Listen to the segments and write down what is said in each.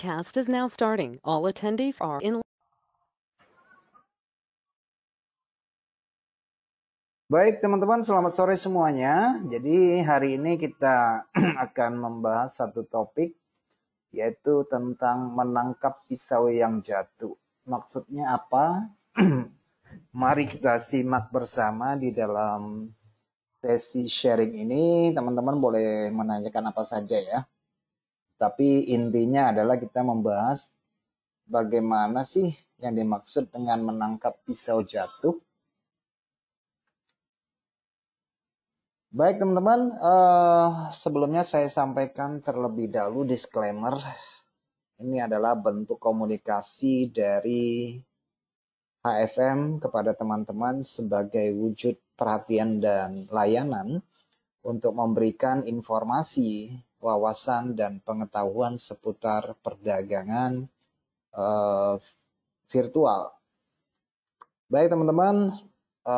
broadcast is now starting. All attendees are in. Baik teman-teman, selamat sore semuanya. Jadi hari ini kita akan membahas satu topik, yaitu tentang menangkap pisau yang jatuh. Maksudnya apa? Mari kita simak bersama di dalam sesi sharing ini. Teman-teman boleh menanyakan apa saja ya. Tapi intinya adalah kita membahas bagaimana sih yang dimaksud dengan menangkap pisau jatuh. Baik teman-teman, sebelumnya saya sampaikan terlebih dahulu disclaimer. Ini adalah bentuk komunikasi dari HFM kepada teman-teman sebagai wujud perhatian dan layanan untuk memberikan informasi, wawasan, dan pengetahuan seputar perdagangan virtual. Baik teman-teman,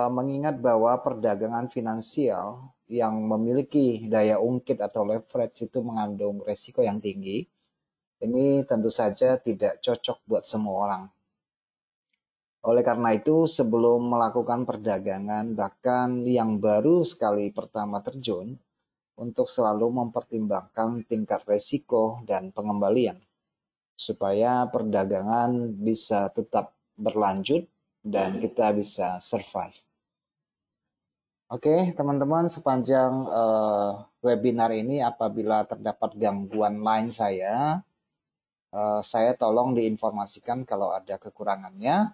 mengingat bahwa perdagangan finansial yang memiliki daya ungkit atau leverage itu mengandung resiko yang tinggi, ini tentu saja tidak cocok buat semua orang. Oleh karena itu, sebelum melakukan perdagangan, bahkan yang baru sekali pertama terjun, untuk selalu mempertimbangkan tingkat resiko dan pengembalian, supaya perdagangan bisa tetap berlanjut dan kita bisa survive. Oke, teman-teman, sepanjang webinar ini apabila terdapat gangguan line saya tolong diinformasikan kalau ada kekurangannya.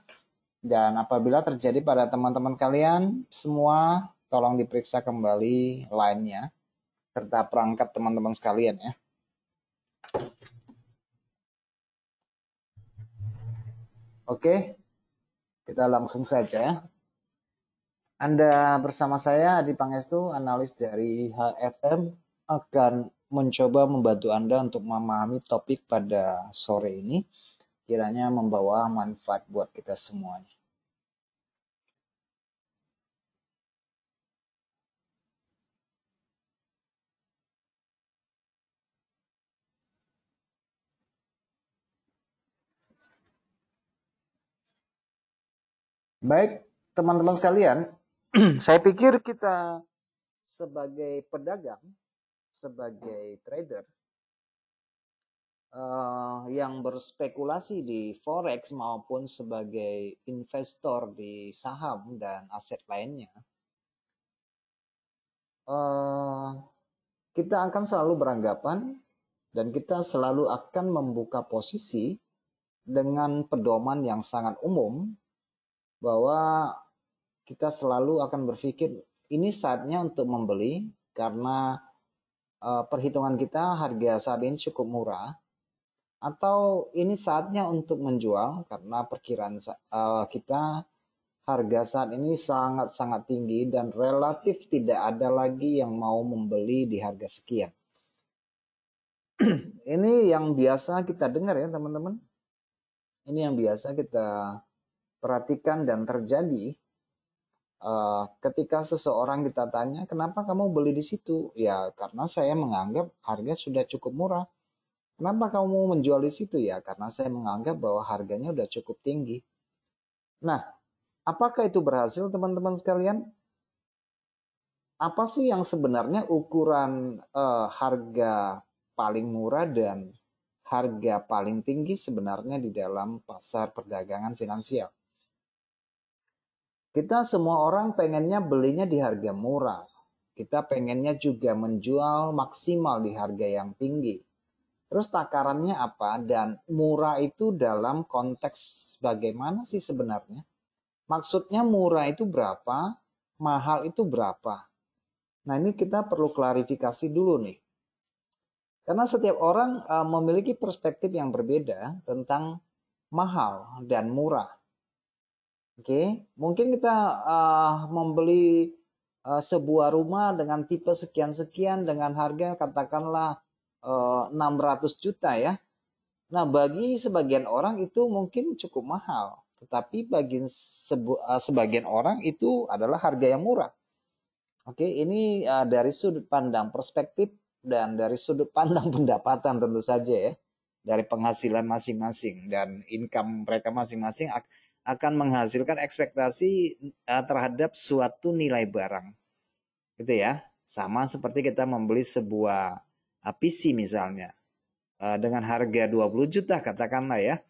Dan apabila terjadi pada teman-teman kalian semua, tolong diperiksa kembali line-nya serta perangkat teman-teman sekalian ya. Oke, kita langsung saja. Anda bersama saya Adi Pangestu, analis dari HFM, akan mencoba membantu Anda untuk memahami topik pada sore ini, kiranya membawa manfaat buat kita semuanya. Baik, teman-teman sekalian, saya pikir kita sebagai pedagang, sebagai trader yang berspekulasi di forex maupun sebagai investor di saham dan aset lainnya, kita akan selalu beranggapan dan kita selalu akan membuka posisi dengan pedoman yang sangat umum bahwa kita selalu akan berpikir ini saatnya untuk membeli karena perhitungan kita harga saat ini cukup murah, atau ini saatnya untuk menjual karena perkiraan kita harga saat ini sangat-sangat tinggi dan relatif tidak ada lagi yang mau membeli di harga sekian. Ini yang biasa kita dengar ya teman-teman. Ini yang biasa kita perhatikan dan terjadi ketika seseorang kita tanya, kenapa kamu beli di situ? Ya karena saya menganggap harga sudah cukup murah. Kenapa kamu menjual di situ? Ya karena saya menganggap bahwa harganya sudah cukup tinggi. Nah, apakah itu berhasil teman-teman sekalian? Apa sih yang sebenarnya ukuran harga paling murah dan harga paling tinggi sebenarnya di dalam pasar perdagangan finansial? Kita semua orang pengennya belinya di harga murah. Kita pengennya juga menjual maksimal di harga yang tinggi. Terus takarannya apa? Dan murah itu dalam konteks bagaimana sih sebenarnya? Maksudnya murah itu berapa? Mahal itu berapa? Nah ini kita perlu klarifikasi dulu nih. Karena setiap orang memiliki perspektif yang berbeda tentang mahal dan murah. Oke, mungkin kita membeli sebuah rumah dengan tipe sekian-sekian dengan harga katakanlah 600 juta ya. Nah, bagi sebagian orang itu mungkin cukup mahal, tetapi bagi sebagian orang itu adalah harga yang murah. Oke, ini dari sudut pandang perspektif dan dari sudut pandang pendapatan tentu saja ya. dari penghasilan masing-masing dan income mereka masing-masing akan menghasilkan ekspektasi terhadap suatu nilai barang. Gitu ya. Sama seperti kita membeli sebuah PC misalnya dengan harga 20 juta katakanlah ya.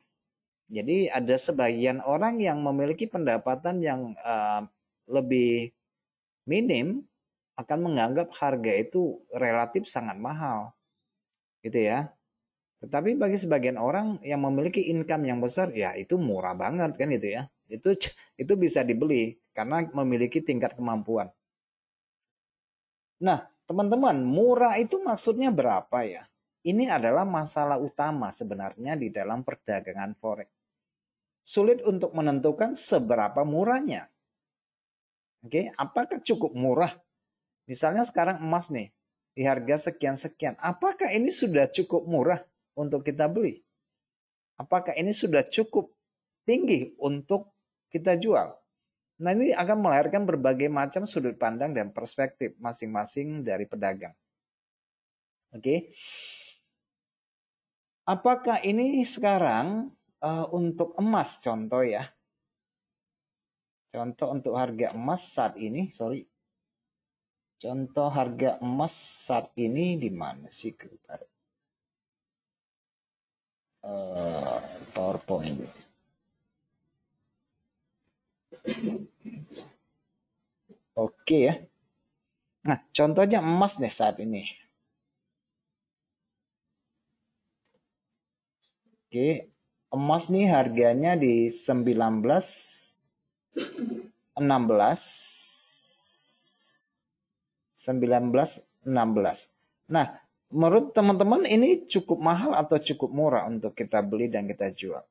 Jadi ada sebagian orang yang memiliki pendapatan yang lebih minim akan menganggap harga itu relatif sangat mahal. Gitu ya. Tetapi bagi sebagian orang yang memiliki income yang besar, ya itu murah banget kan gitu ya. Itu bisa dibeli karena memiliki tingkat kemampuan. Nah, teman-teman, murah itu maksudnya berapa ya? Ini adalah masalah utama sebenarnya di dalam perdagangan forex. Sulit untuk menentukan seberapa murahnya. Oke, apakah cukup murah? Misalnya sekarang emas nih, di harga sekian-sekian. Apakah ini sudah cukup murah untuk kita beli? Apakah ini sudah cukup tinggi untuk kita jual? Nah, ini akan melahirkan berbagai macam sudut pandang dan perspektif masing-masing dari pedagang. Oke. Apakah ini sekarang untuk emas contoh ya? Contoh untuk harga emas saat ini, sorry. Contoh harga emas saat ini di mana sih? PowerPoint. Oke ya. Nah, contohnya emas nih saat ini. Oke, emas nih harganya di 1916. Nah, menurut teman-teman ini cukup mahal atau cukup murah untuk kita beli dan kita jual?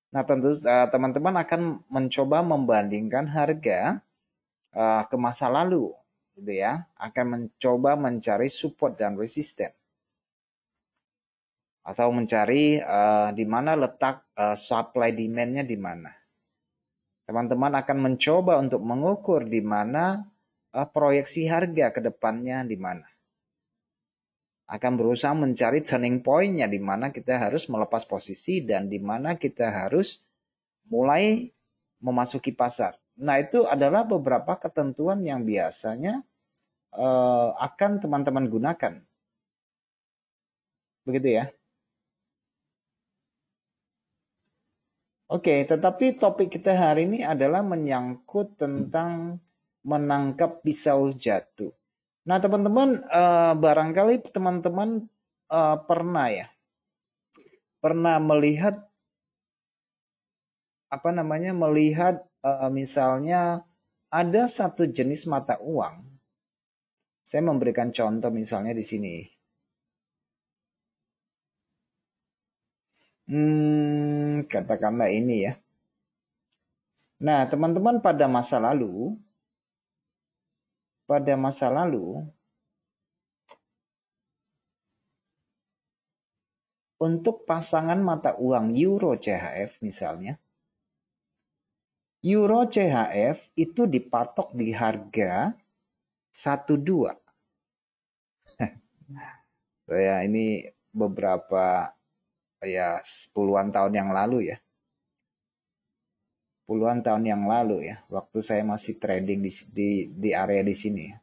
Nah, tentu teman-teman akan mencoba membandingkan harga ke masa lalu, gitu ya. Akan mencoba mencari support dan resisten. Atau mencari di mana letak supply demand-nya di mana. Teman-teman akan mencoba untuk mengukur di mana proyeksi harga ke depannya di mana. Akan berusaha mencari turning point-nya di mana kita harus melepas posisi dan di mana kita harus mulai memasuki pasar. Nah, itu adalah beberapa ketentuan yang biasanya akan teman-teman gunakan. Begitu ya. Oke, tetapi topik kita hari ini adalah menyangkut tentang menangkap pisau jatuh. Nah, teman-teman, barangkali teman-teman pernah melihat misalnya ada satu jenis mata uang. Saya memberikan contoh misalnya di sini. Katakanlah ini ya. Nah, teman-teman pada masa lalu untuk pasangan mata uang Euro CHF misalnya, Euro CHF itu dipatok di harga 12. Saya ini beberapa ya puluhan tahun yang lalu ya. Waktu saya masih trading di area di sini.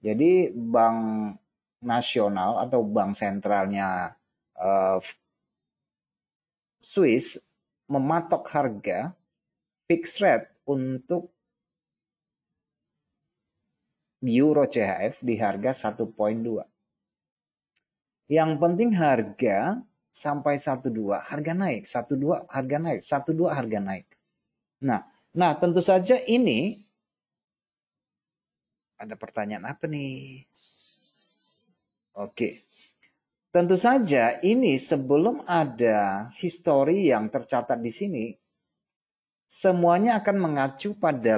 Jadi bank nasional atau bank sentralnya Swiss mematok harga fixed rate untuk Euro CHF di harga 1,2. Yang penting harga sampai 12 harga naik, 12 harga naik, 12 harga naik. Nah, tentu saja ini ada pertanyaan apa nih? Oke. Tentu saja ini sebelum ada histori yang tercatat di sini, semuanya akan mengacu pada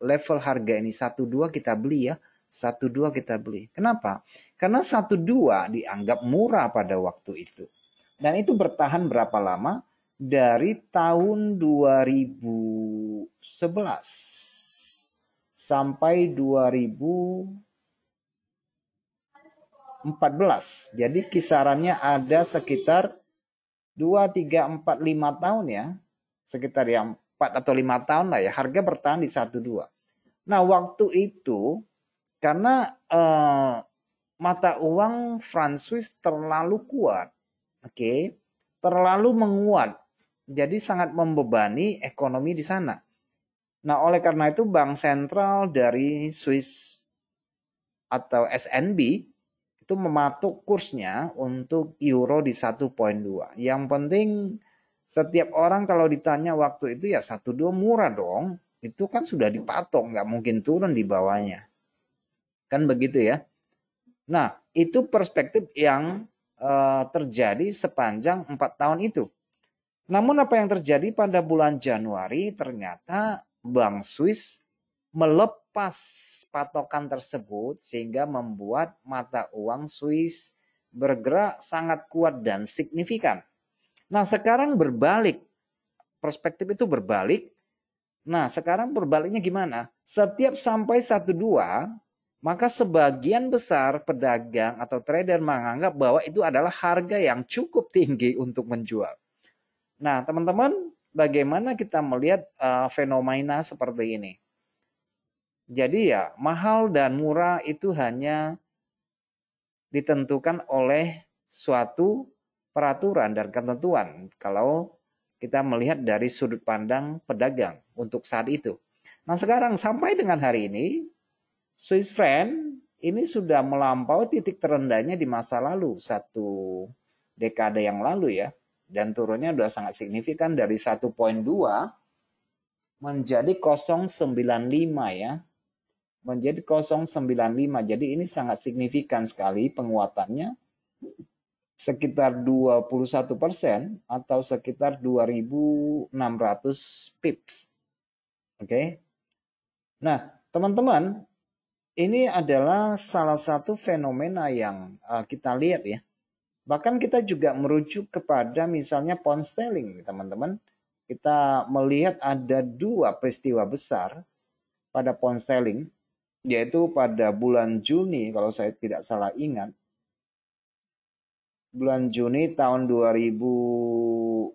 level harga ini 12 kita beli ya. 12 kita beli. Kenapa? Karena 12 dianggap murah pada waktu itu. Dan itu bertahan berapa lama? Dari tahun 2011 sampai 2000 14. Jadi kisarannya ada sekitar 2, 3, 4, 5 tahun ya. Sekitar yang 4 atau 5 tahun lah ya. Harga bertahan di 1,2. Nah waktu itu karena mata uang franc Swiss terlalu kuat. Oke, terlalu menguat. Jadi sangat membebani ekonomi di sana. Nah, oleh karena itu bank sentral dari Swiss atau SNB itu mematuk kursnya untuk euro di 1,2. Yang penting setiap orang kalau ditanya waktu itu ya 1,2 murah dong. Itu kan sudah dipatok, nggak mungkin turun di bawahnya. Kan begitu ya. Nah, itu perspektif yang terjadi sepanjang 4 tahun itu. Namun apa yang terjadi pada bulan Januari ternyata Bank Swiss melepas patokan tersebut sehingga membuat mata uang Swiss bergerak sangat kuat dan signifikan. Nah, sekarang berbalik. Perspektif itu berbalik. Nah, sekarang berbaliknya gimana? Setiap sampai 1,2, maka sebagian besar pedagang atau trader menganggap bahwa itu adalah harga yang cukup tinggi untuk menjual. Nah, teman-teman, bagaimana kita melihat fenomena seperti ini? Jadi ya, mahal dan murah itu hanya ditentukan oleh suatu peraturan dan ketentuan kalau kita melihat dari sudut pandang pedagang untuk saat itu. Nah, sekarang sampai dengan hari ini, Swiss franc ini sudah melampaui titik terendahnya di masa lalu, satu dekade yang lalu ya. Dan turunnya sudah sangat signifikan dari 1,2 menjadi 0,95 ya. Menjadi 0,95. Jadi ini sangat signifikan sekali penguatannya. Sekitar 21% atau sekitar 2.600 pips. Oke. Nah, teman-teman, ini adalah salah satu fenomena yang kita lihat ya. Bahkan kita juga merujuk kepada misalnya pound sterling, teman-teman. Kita melihat ada 2 peristiwa besar pada pound sterling, yaitu pada bulan Juni kalau saya tidak salah ingat. Bulan Juni tahun 2018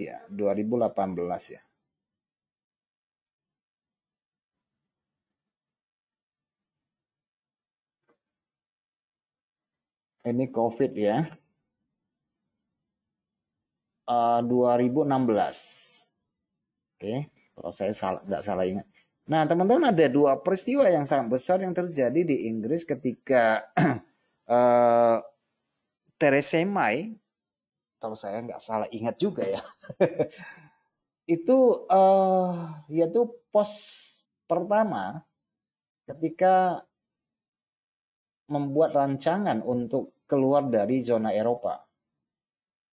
ya, 2018 ya. Ini COVID ya. 2016. Oke, kalau saya nggak salah ingat. Nah, teman-teman ada 2 peristiwa yang sangat besar yang terjadi di Inggris ketika Theresa May, kalau saya nggak salah ingat juga ya, itu yaitu pos pertama ketika membuat rancangan untuk keluar dari zona Eropa.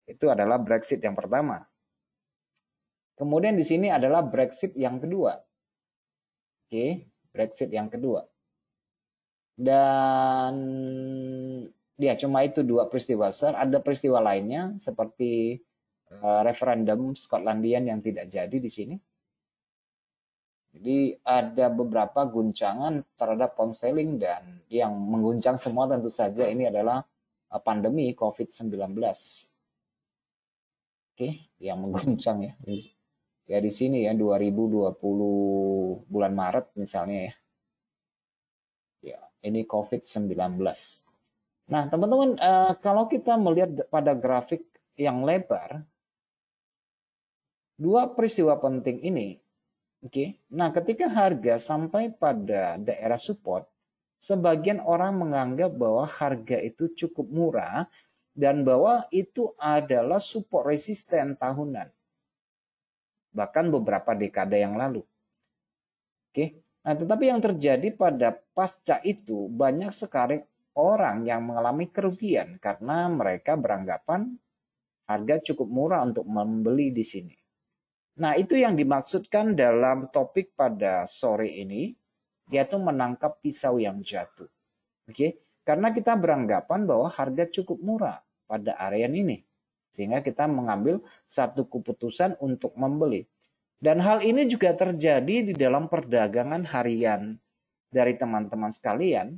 Itu adalah Brexit yang pertama. Kemudian di sini adalah Brexit yang kedua. Oke, Brexit yang kedua. Dan ya cuma itu 2 peristiwa besar. Ada peristiwa lainnya seperti referendum Skotlandian yang tidak jadi di sini. Jadi ada beberapa guncangan terhadap pound sterling dan yang mengguncang semua tentu saja ini adalah pandemi COVID-19. Oke, yang mengguncang ya. Ya di sini ya 2020 bulan Maret misalnya ya. Ya, ini COVID-19. Nah, teman-teman, kalau kita melihat pada grafik yang lebar, 2 peristiwa penting ini, oke. Nah, ketika harga sampai pada daerah support, sebagian orang menganggap bahwa harga itu cukup murah dan bahwa itu adalah support resisten tahunan. Bahkan beberapa dekade yang lalu. Oke. Nah, tetapi yang terjadi pada pasca itu banyak sekali orang yang mengalami kerugian karena mereka beranggapan harga cukup murah untuk membeli di sini. Nah, itu yang dimaksudkan dalam topik pada sore ini, yaitu menangkap pisau yang jatuh. Oke, karena kita beranggapan bahwa harga cukup murah pada area ini, sehingga kita mengambil satu keputusan untuk membeli. Dan hal ini juga terjadi di dalam perdagangan harian dari teman-teman sekalian.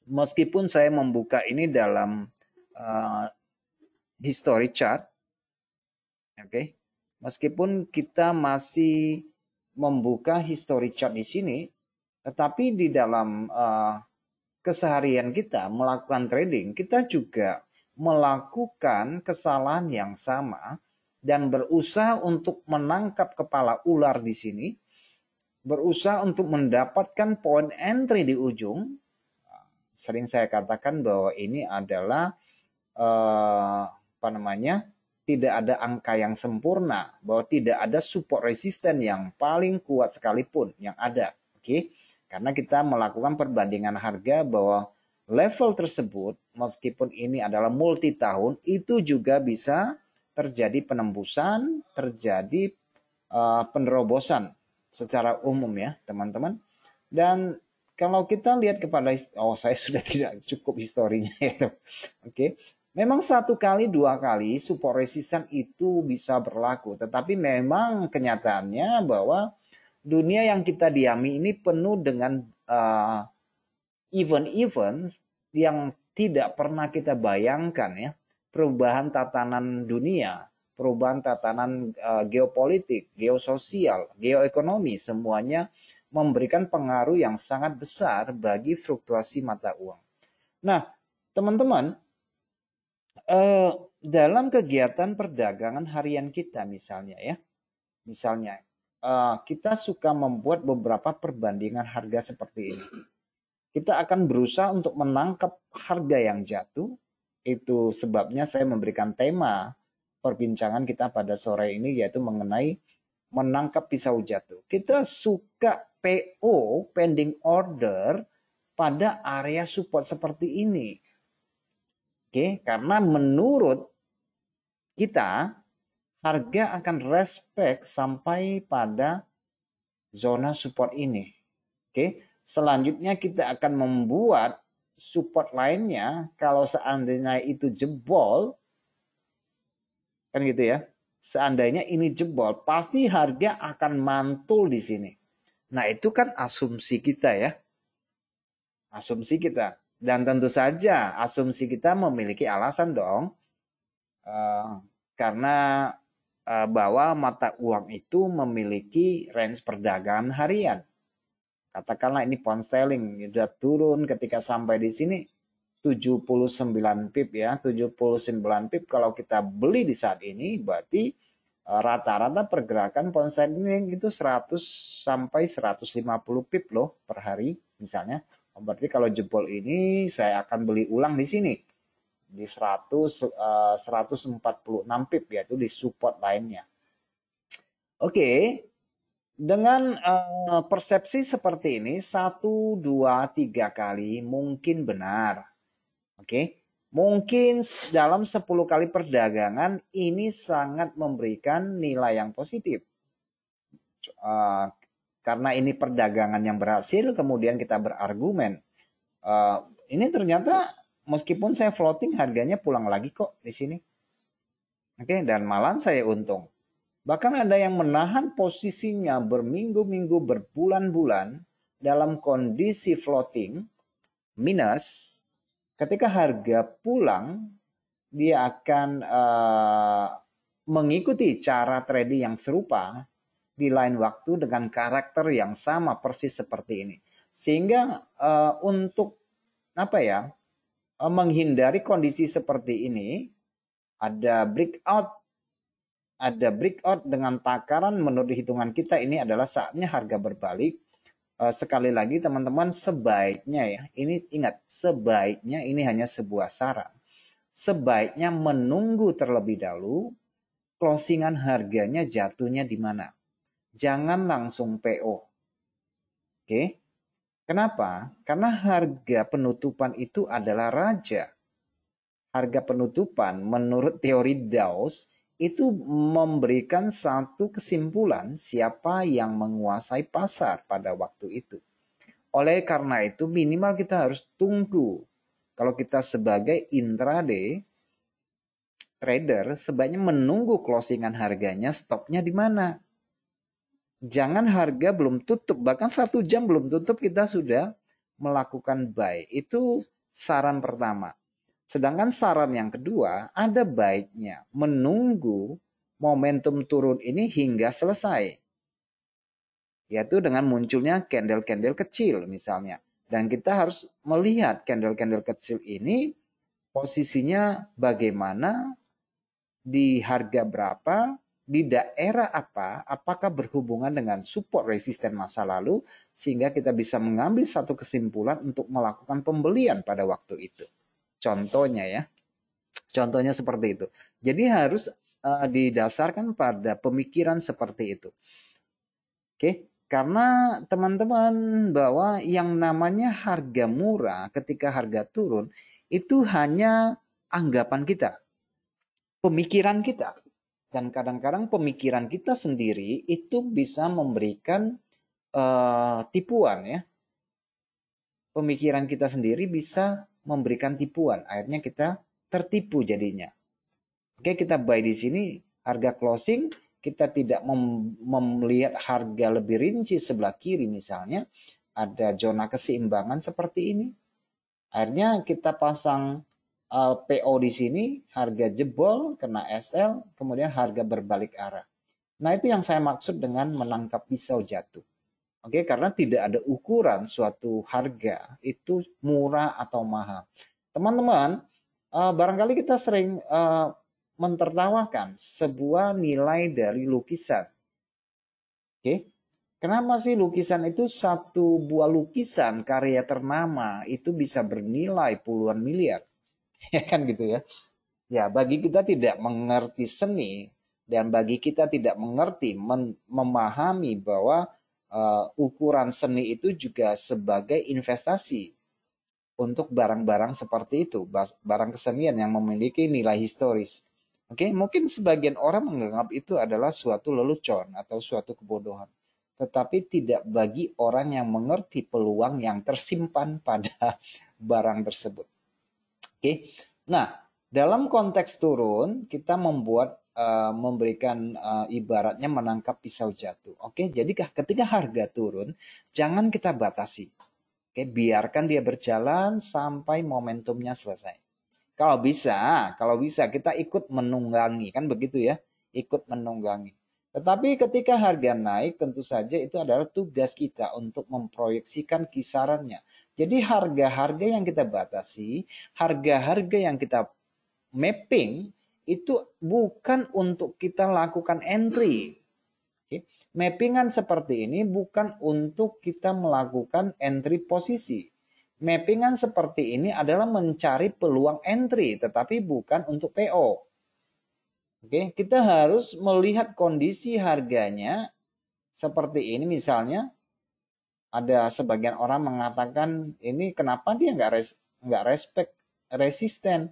Meskipun saya membuka ini dalam history chart, oke. Meskipun kita masih membuka history chart di sini, tetapi di dalam keseharian kita melakukan trading, kita juga melakukan kesalahan yang sama dan berusaha untuk menangkap kepala ular di sini, berusaha untuk mendapatkan point entry di ujung. Sering saya katakan bahwa ini adalah apa namanya, tidak ada angka yang sempurna, bahwa tidak ada support resisten yang paling kuat sekalipun yang ada. Oke, karena kita melakukan perbandingan harga bahwa level tersebut meskipun ini adalah multi tahun itu juga bisa terjadi penembusan, terjadi penerobosan secara umum ya teman-teman. Dan kalau kita lihat kepada, saya sudah tidak cukup historinya ya. Oke. Memang 1 kali 2 kali support resisten itu bisa berlaku, tetapi memang kenyataannya bahwa dunia yang kita diami ini penuh dengan event-event yang tidak pernah kita bayangkan ya. Perubahan tatanan dunia, perubahan tatanan geopolitik, geososial, geoekonomi, semuanya memberikan pengaruh yang sangat besar bagi fluktuasi mata uang. Nah, teman-teman, dalam kegiatan perdagangan harian kita misalnya ya, kita suka membuat beberapa perbandingan harga seperti ini. Kita akan berusaha untuk menangkap harga yang jatuh. Itu sebabnya saya memberikan tema perbincangan kita pada sore ini yaitu mengenai menangkap pisau jatuh. Kita suka PO, pending order, pada area support seperti ini. Oke, karena menurut kita harga akan respect sampai pada zona support ini. Oke, selanjutnya kita akan membuat support lainnya kalau seandainya itu jebol, kan gitu ya. Seandainya ini jebol, pasti harga akan mantul di sini. Nah, itu kan asumsi kita ya. Asumsi kita. Dan tentu saja asumsi kita memiliki alasan dong. Karena bahwa mata uang itu memiliki range perdagangan harian. Katakanlah ini pound sterling sudah turun ketika sampai di sini 79 pip ya, 79 pip kalau kita beli di saat ini berarti rata-rata pergerakan pound sterling itu 100 sampai 150 pip loh per hari misalnya. Berarti kalau jebol ini saya akan beli ulang di sini di 146 pip yaitu di support lainnya. Oke. Dengan persepsi seperti ini 1, 2, 3 kali mungkin benar. Oke. Mungkin dalam 10 kali perdagangan ini sangat memberikan nilai yang positif. Karena ini perdagangan yang berhasil, kemudian kita berargumen. Ini ternyata meskipun saya floating harganya pulang lagi kok di sini. Oke, dan malah saya untung. Bahkan ada yang menahan posisinya berminggu-minggu, berbulan-bulan dalam kondisi floating minus. Ketika harga pulang, dia akan mengikuti cara trading yang serupa di lain waktu dengan karakter yang sama persis seperti ini. Sehingga untuk menghindari kondisi seperti ini, ada breakout dengan takaran menurut hitungan kita ini adalah saatnya harga berbalik. Sekali lagi teman-teman, sebaiknya ya, ini ingat, sebaiknya ini hanya sebuah saran. Sebaiknya menunggu terlebih dahulu closingan harganya jatuhnya di mana. Jangan langsung PO. Oke. Kenapa? Karena harga penutupan itu adalah raja. Harga penutupan menurut teori Dawes itu memberikan satu kesimpulan siapa yang menguasai pasar pada waktu itu. Oleh karena itu minimal kita harus tunggu. Kalau kita sebagai intraday trader sebaiknya menunggu closingan harganya, stopnya di mana. Jangan harga belum tutup, bahkan 1 jam belum tutup kita sudah melakukan buy. Itu saran pertama. Sedangkan saran yang kedua, ada baiknya menunggu momentum turun ini hingga selesai. Yaitu dengan munculnya candle-candle kecil misalnya. Dan kita harus melihat candle-candle kecil ini posisinya bagaimana, di harga berapa, di daerah apa, apakah berhubungan dengan support resisten masa lalu, sehingga kita bisa mengambil satu kesimpulan untuk melakukan pembelian pada waktu itu. Contohnya ya, contohnya seperti itu. Jadi harus didasarkan pada pemikiran seperti itu. Oke, karena teman-teman bahwa yang namanya harga murah ketika harga turun itu hanya anggapan kita, pemikiran kita. Dan kadang-kadang pemikiran kita sendiri itu bisa memberikan tipuan ya. Pemikiran kita sendiri bisa memberikan tipuan. Akhirnya kita tertipu jadinya. Oke, kita buy di sini harga closing, kita tidak melihat harga lebih rinci sebelah kiri misalnya, ada zona keseimbangan seperti ini. Akhirnya kita pasang PO di sini, harga jebol, kena SL, kemudian harga berbalik arah. Nah, itu yang saya maksud dengan menangkap pisau jatuh. Oke, karena tidak ada ukuran suatu harga itu murah atau mahal. Teman-teman, barangkali kita sering mentertawakan sebuah nilai dari lukisan. Oke, kenapa sih lukisan itu, satu buah lukisan karya ternama itu bisa bernilai puluhan miliar? Ya kan gitu ya. Ya, bagi kita tidak mengerti seni dan bagi kita tidak mengerti memahami bahwa ukuran seni itu juga sebagai investasi untuk barang-barang seperti itu, barang kesenian yang memiliki nilai historis. Oke, mungkin sebagian orang menganggap itu adalah suatu lelucon atau suatu kebodohan. Tetapi tidak bagi orang yang mengerti peluang yang tersimpan pada barang tersebut. Oke, nah dalam konteks turun kita memberikan ibaratnya menangkap pisau jatuh. Oke, jadi ketika harga turun jangan kita batasi. Oke, biarkan dia berjalan sampai momentumnya selesai. Kalau bisa kita ikut menunggangi, kan begitu ya, ikut menunggangi. Tetapi ketika harga naik tentu saja itu adalah tugas kita untuk memproyeksikan kisarannya. Jadi harga-harga yang kita batasi, harga-harga yang kita mapping itu bukan untuk kita lakukan entry. Oke. Mappingan seperti ini bukan untuk kita melakukan entry posisi. Mappingan seperti ini adalah mencari peluang entry, tetapi bukan untuk PO. Oke, kita harus melihat kondisi harganya seperti ini. Misalnya, ada sebagian orang mengatakan ini kenapa dia nggak respect resisten.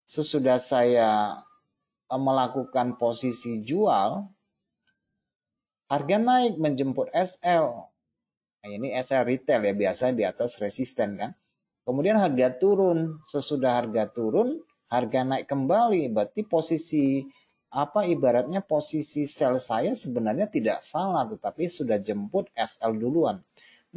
Sesudah saya melakukan posisi jual, harga naik menjemput SL. Nah, ini SL retail ya, biasa di atas resisten kan. Kemudian harga turun, sesudah harga turun, harga naik kembali. Berarti posisi ibaratnya posisi sell saya sebenarnya tidak salah, tetapi sudah jemput SL duluan.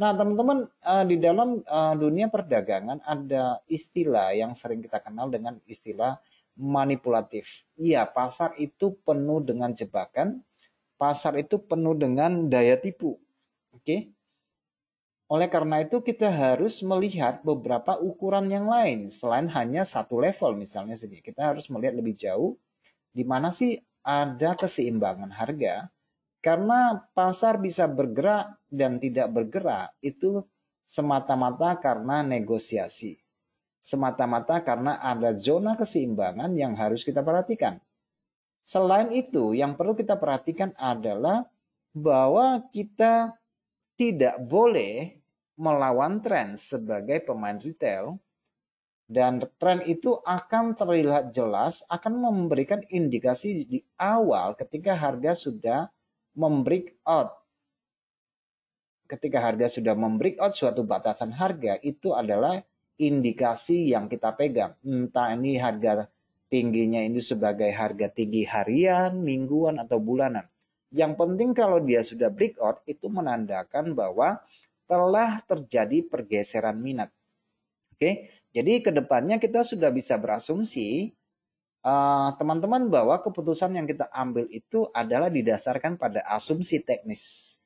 Nah, teman-teman, di dalam dunia perdagangan ada istilah yang sering kita kenal dengan istilah manipulatif. Iya, pasar itu penuh dengan jebakan, pasar itu penuh dengan daya tipu. Oke? Oleh karena itu kita harus melihat beberapa ukuran yang lain selain hanya satu level misalnya sini. Kita harus melihat lebih jauh di mana sih ada keseimbangan harga. Karena pasar bisa bergerak dan tidak bergerak itu semata-mata karena negosiasi. Semata-mata karena ada zona keseimbangan yang harus kita perhatikan. Selain itu, yang perlu kita perhatikan adalah bahwa kita tidak boleh melawan tren sebagai pemain retail. Dan tren itu akan terlihat jelas, akan memberikan indikasi di awal ketika harga sudah membreak out. Ketika harga sudah membreak out suatu batasan harga, itu adalah indikasi yang kita pegang. Entah ini harga tingginya ini sebagai harga tinggi harian, mingguan, atau bulanan. Yang penting kalau dia sudah break out, itu menandakan bahwa telah terjadi pergeseran minat. Oke, jadi kedepannya kita sudah bisa berasumsi teman-teman bahwa keputusan yang kita ambil itu adalah didasarkan pada asumsi teknis.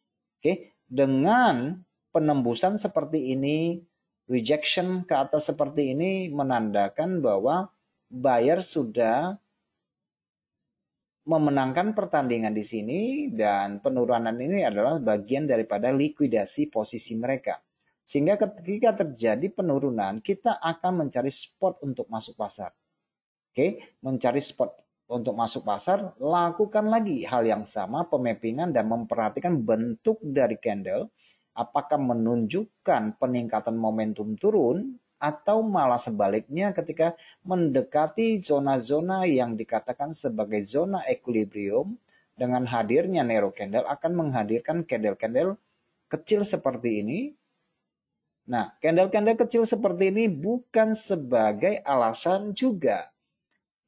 Oke, dengan penembusan seperti ini, rejection ke atas seperti ini menandakan bahwa buyer sudah memenangkan pertandingan di sini dan penurunan ini adalah bagian daripada likuidasi posisi mereka. Sehingga ketika terjadi penurunan, kita akan mencari spot untuk masuk pasar. Oke, mencari spot untuk masuk pasar, lakukan lagi hal yang sama, pemappingan dan memperhatikan bentuk dari candle, apakah menunjukkan peningkatan momentum turun atau malah sebaliknya ketika mendekati zona-zona yang dikatakan sebagai zona equilibrium dengan hadirnya narrow candle akan menghadirkan candle-candle kecil seperti ini. Nah, candle-candle kecil seperti ini bukan sebagai alasan juga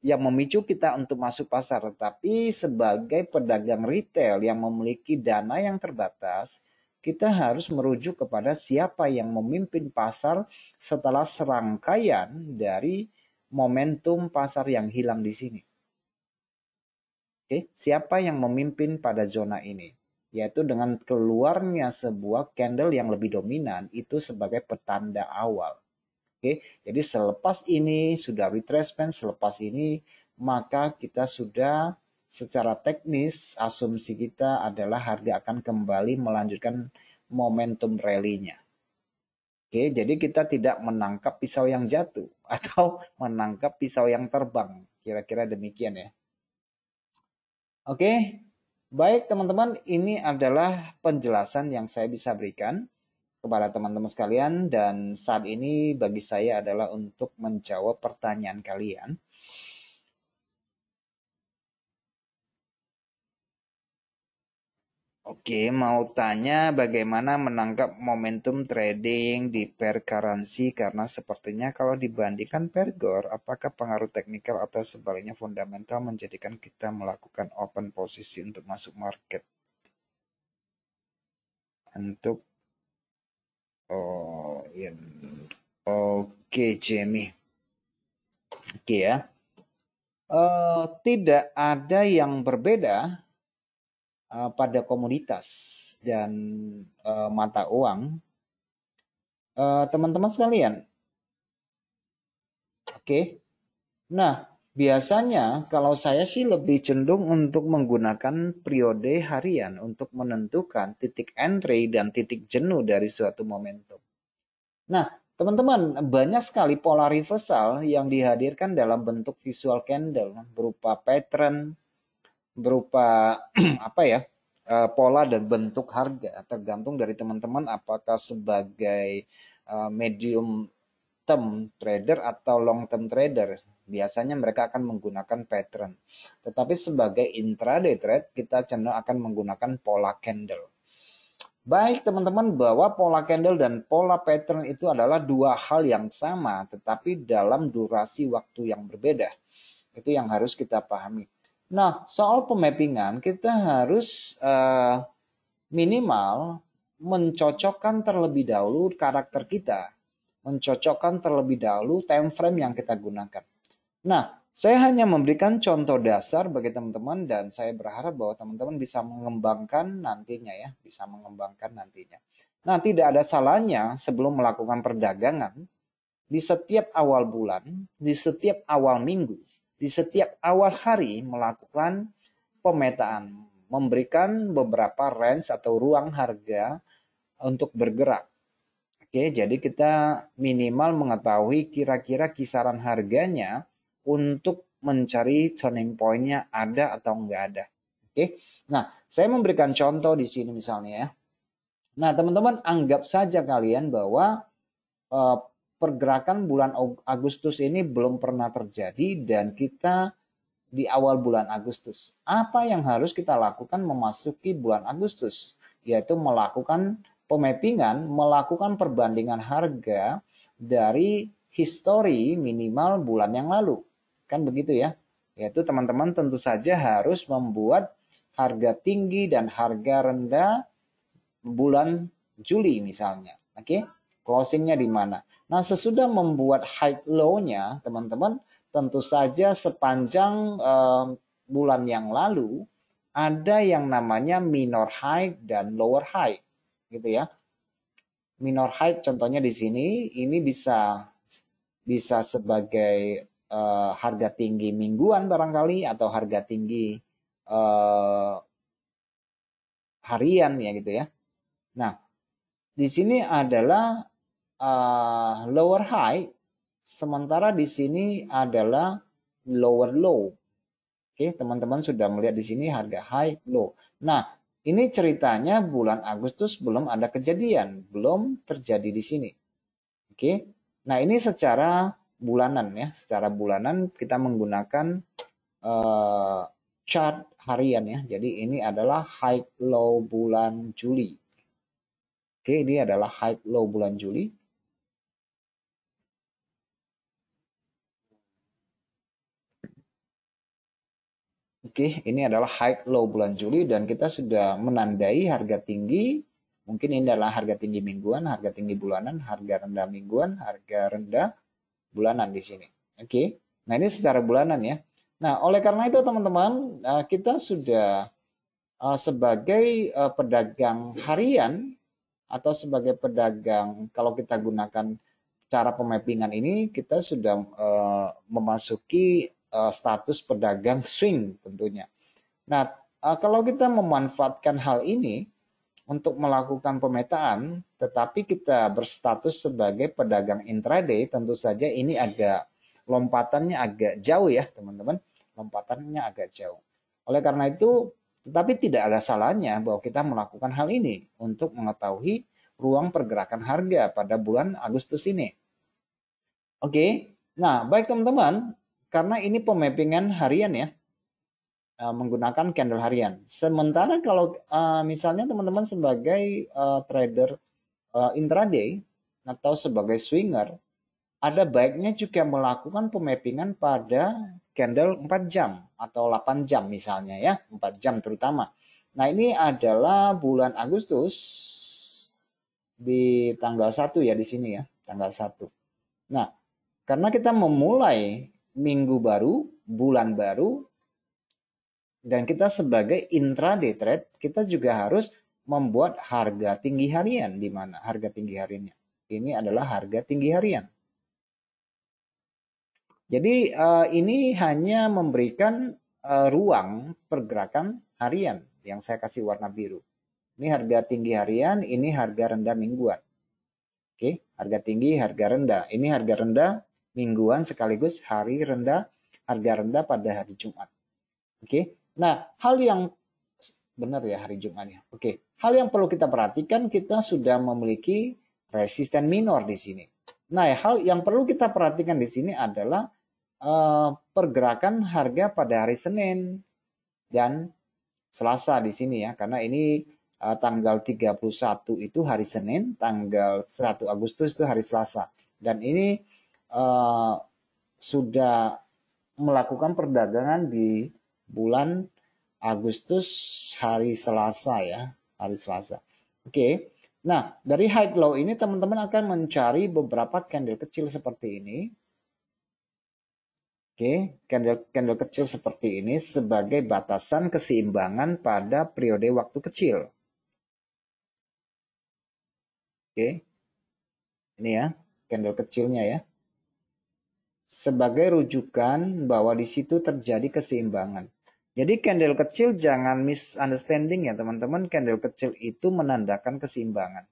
yang memicu kita untuk masuk pasar, tetapi sebagai pedagang retail yang memiliki dana yang terbatas, kita harus merujuk kepada siapa yang memimpin pasar setelah serangkaian dari momentum pasar yang hilang di sini. Oke, siapa yang memimpin pada zona ini? Yaitu dengan keluarnya sebuah candle yang lebih dominan itu sebagai petanda awal. Oke, jadi selepas ini sudah retracement, selepas ini maka kita sudah secara teknis asumsi kita adalah harga akan kembali melanjutkan momentum rally-nya. Oke, jadi kita tidak menangkap pisau yang jatuh atau menangkap pisau yang terbang. Kira-kira demikian ya. Oke, baik teman-teman, ini adalah penjelasan yang saya bisa berikan kepada teman-teman sekalian dan saat ini bagi saya adalah untuk menjawab pertanyaan kalian. Oke, mau tanya bagaimana menangkap momentum trading di pair currency karena sepertinya kalau dibandingkan pair GOR, apakah pengaruh teknikal atau sebaliknya fundamental menjadikan kita melakukan open posisi untuk masuk market? Untuk ya. Oke, Jamie. Oke ya. Tidak ada yang berbeda pada komoditas dan mata uang. Teman-teman sekalian. Oke. Nah, biasanya kalau saya sih lebih cenderung untuk menggunakan periode harian untuk menentukan titik entry dan titik jenuh dari suatu momentum. Nah, teman-teman, banyak sekali pola reversal yang dihadirkan dalam bentuk visual candle berupa pattern, berupa apa ya, pola dan bentuk harga tergantung dari teman-teman apakah sebagai medium term trader atau long term trader. Biasanya mereka akan menggunakan pattern. Tetapi sebagai intraday trade kita cenderung akan menggunakan pola candle. Baik teman-teman, bahwa pola candle dan pola pattern itu adalah dua hal yang sama tetapi dalam durasi waktu yang berbeda. Itu yang harus kita pahami. Nah, soal pemappingan kita harus minimal mencocokkan terlebih dahulu karakter kita. Mencocokkan terlebih dahulu time frame yang kita gunakan. Nah, saya hanya memberikan contoh dasar bagi teman-teman dan saya berharap bahwa teman-teman bisa mengembangkan nantinya ya, bisa mengembangkan nantinya. Nah, tidak ada salahnya sebelum melakukan perdagangan di setiap awal bulan, di setiap awal minggu, di setiap awal hari melakukan pemetaan, memberikan beberapa range atau ruang harga untuk bergerak. Oke, jadi kita minimal mengetahui kira-kira kisaran harganya untuk mencari turning point-nya ada atau enggak ada. Oke. Nah, saya memberikan contoh di sini misalnya ya. Nah, teman-teman anggap saja kalian bahwa pergerakan bulan Agustus ini belum pernah terjadi dan kita di awal bulan Agustus. Apa yang harus kita lakukan memasuki bulan Agustus? Yaitu melakukan pemappingan, melakukan perbandingan harga dari histori minimal bulan yang lalu. Kan begitu ya. Yaitu teman-teman tentu saja harus membuat harga tinggi dan harga rendah bulan Juli misalnya. Oke, closingnya di mana. Nah, sesudah membuat high low-nya, teman-teman, tentu saja sepanjang bulan yang lalu ada yang namanya minor high dan lower high, gitu ya. Minor high contohnya di sini ini bisa sebagai harga tinggi mingguan barangkali atau harga tinggi harian ya gitu ya. Nah, di sini adalah lower high, sementara di sini adalah lower low. Oke, teman-teman sudah melihat di sini harga high, low. Nah, ini ceritanya bulan Agustus belum ada kejadian, belum terjadi di sini. Oke, nah ini secara bulanan ya, secara bulanan kita menggunakan chart harian ya. Jadi ini adalah high low bulan Juli. Oke, ini adalah high low bulan Juli. Oke, ini adalah high low bulan Juli dan kita sudah menandai harga tinggi. Mungkin ini adalah harga tinggi mingguan, harga tinggi bulanan, harga rendah mingguan, harga rendah bulanan di sini. Oke, nah ini secara bulanan ya. Nah, oleh karena itu teman-teman, kita sudah sebagai pedagang harian atau sebagai pedagang, kalau kita gunakan cara pemappingan ini, kita sudah memasuki status pedagang swing tentunya. Nah, kalau kita memanfaatkan hal ini untuk melakukan pemetaan, tetapi kita berstatus sebagai pedagang intraday, tentu saja ini lompatannya agak jauh ya teman-teman, lompatannya agak jauh. Oleh karena itu, tetapi tidak ada salahnya bahwa kita melakukan hal ini untuk mengetahui ruang pergerakan harga pada bulan Agustus ini. Oke, nah baik teman-teman, karena ini pemappingan harian ya, menggunakan candle harian. Sementara kalau misalnya teman-teman sebagai trader intraday atau sebagai swinger, ada baiknya juga melakukan pemappingan pada candle 4 jam atau 8 jam misalnya ya, 4 jam terutama. Nah, ini adalah bulan Agustus di tanggal 1 ya di sini ya, tanggal 1. Nah, karena kita memulai minggu baru, bulan baru, dan kita sebagai intraday trade, kita juga harus membuat harga tinggi harian. Di mana harga tinggi hariannya? Ini adalah harga tinggi harian. Jadi ini hanya memberikan ruang pergerakan harian yang saya kasih warna biru. Ini harga tinggi harian, ini harga rendah mingguan. Oke, harga tinggi, harga rendah. Ini harga rendah mingguan sekaligus hari rendah, harga rendah pada hari Jumat. Oke. Nah, hal yang benar ya hari Jumat ya. Oke. Hal yang perlu kita perhatikan, kita sudah memiliki resisten minor di sini. Nah, hal yang perlu kita perhatikan di sini adalah pergerakan harga pada hari Senin dan Selasa di sini ya, karena ini tanggal 31 itu hari Senin, tanggal 1 Agustus itu hari Selasa. Dan ini sudah melakukan perdagangan di bulan Agustus hari Selasa ya, hari Selasa. Oke. Nah, dari high low ini teman-teman akan mencari beberapa candle kecil seperti ini. Oke, candle kecil seperti ini sebagai batasan keseimbangan pada periode waktu kecil. Oke. Ini ya, candle kecilnya ya. Sebagai rujukan bahwa di situ terjadi keseimbangan. Jadi candle kecil jangan misunderstanding ya teman-teman. Candle kecil itu menandakan keseimbangan.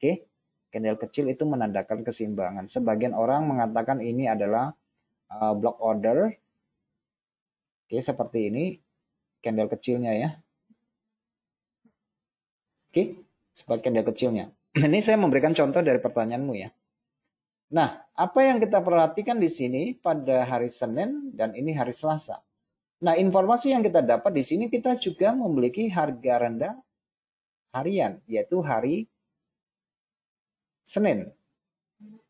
Oke, candle kecil itu menandakan keseimbangan. Sebagian orang mengatakan ini adalah block order. Oke, seperti ini candle kecilnya ya. Oke, sebagai candle kecilnya. Ini saya memberikan contoh dari pertanyaanmu ya. Nah, apa yang kita perhatikan di sini pada hari Senin dan ini hari Selasa. Nah, informasi yang kita dapat di sini kita juga memiliki harga rendah harian, yaitu hari Senin.